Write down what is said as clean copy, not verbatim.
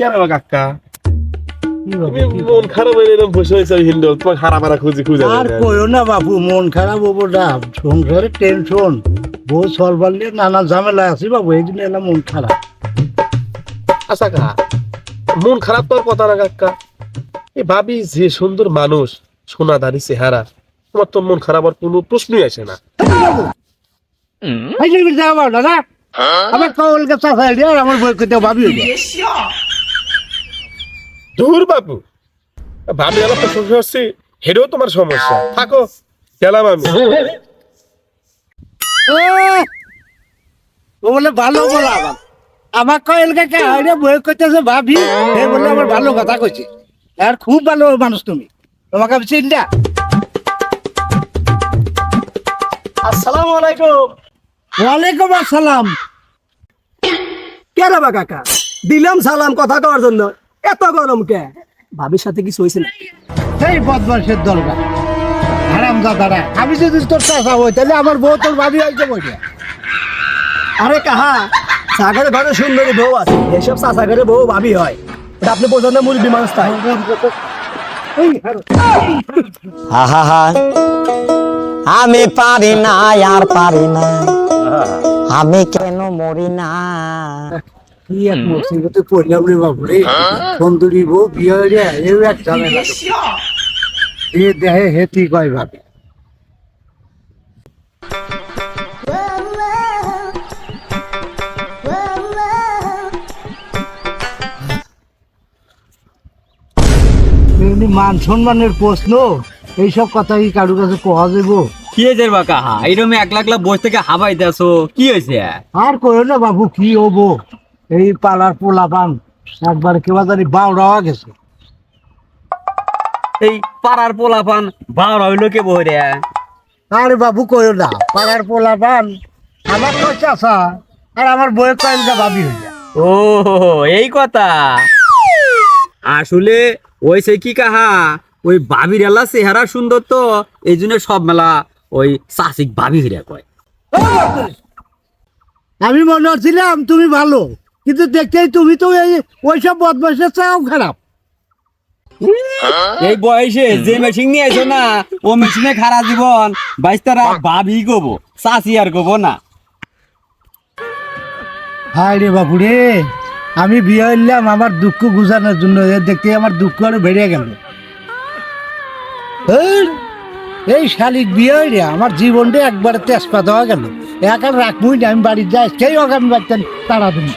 কেন কাকা তুমি মন খারাপ হয়ে এরকম বসে হয়েছে হিন্দু তোমার খারাপ আর খুঁজে খুঁজে আর কইও না বাপু, মন খারাপ হবো না, সংসারে টেনশন, বউ সরবার নিয়ে নানা ঝামেলা আছে বাবু, এই জন্য এলাম মন খারাপ। আচ্ছা কা মন খারাপ তোর কথা না কাকা, এই ভাবি যে সুন্দর মানুষ, সোনাদারি চেহারা, তোমার তো মন খারাপ আর কোনো প্রশ্নই আসে না। এই যে যাবো দাদা, আমার কল গাছা খাই দিয়ে আমার বই করতে ভাবি হয়ে যায়। দূর বাবু, ভাবি আমার তো সমস্যা হচ্ছে, হেরেও তোমার সমস্যা, থাকো গেলাম আমি। ও বলে ভালো বলা আবার, আমার কয়েল কাকা হাইরে বই করতেছে ভাবি, হে বলে আমার ভালো কথা কইছে, আর খুব ভালো মানুষ তুমি, তোমাকে আমি চিন্তা। আসসালামু আলাইকুম। ওয়ালাইকুম আসসালাম। কে রে বা কাকা, দিলাম সালাম কথা কওয়ার জন্য, এত গরম কে? ভাবির সাথে কিছু হয়েছে না? সেই বদমাসের দরকার হারাম দাদারা, আমি যদি তোর চাষা হই তাহলে আমার বউ তোর ভাবি হয়েছে বইটা। আরে কাহা, সাগরের ঘরে সুন্দরী বউ আছে, এসব সাগরের বউ ভাবি হয়, এটা আপনি বোঝানো মূল বিমান তাই। আহা আমি পারি না আর পারি না, আমি কেন মরি না। কি এক মুসিবতে পড়লাম রে বাবু রে, সুন্দরী বউ বিয়ে হয়ে যায়, এই এক ঝামেলা। এ দেহে হেতি কয় ভাবি। এমনি মান সম্মানের প্রশ্ন, এইসব কথা কি কারোর কাছে কোয়া যাবো? কি হয়েছে বা কাহা, এইরকম একলা একলা বসে থেকে হাবাই দেছো, কি হয়েছে? আর কইও না বাবু, কি হবো, এই পালার পোলা পান একবার কেবা জানি বাউড়াওয়া গেছে। এই পাড়ার পোলাপান বাউরা হইলো কে বহরে? আরে বাবু কইও না, পালার পোলা পান আমার তো চাষা, আর আমার বইয়ের কয়েলটা ভাবি হয়ে যায়। ও এই কথা। আসলে ওই সে কি কাহা, ওই বাবির এলা চেহারা সুন্দর তো, এই জন্য সব মেলা ওই চাষিক বাবি হিরা কয়। আমি মনে হচ্ছিলাম তুমি ভালো, কিন্তু দেখতেই তুমি তো ওইসব বদমাসের চাও খারাপ। এই বয়সে যে মেশিন নিয়ে আইছো না, ও মেশিনে খারা জীবন বাইশতারা বাবি গবো, চাষি আর গবো না। হায় রে বাবু রে, আমি বিয়ে হইলাম আমার দুঃখ গুজানোর জন্য, দেখতে আমার দুঃখ আরো বেড়ে গেল। এই শালিক বিয়ে হইলে আমার জীবনটা একবারে তেজপাত হওয়া গেল, এক আর রাখবই না, আমি বাড়ি যাই সেই আগামী বাচ্চা তাড়া তুমি।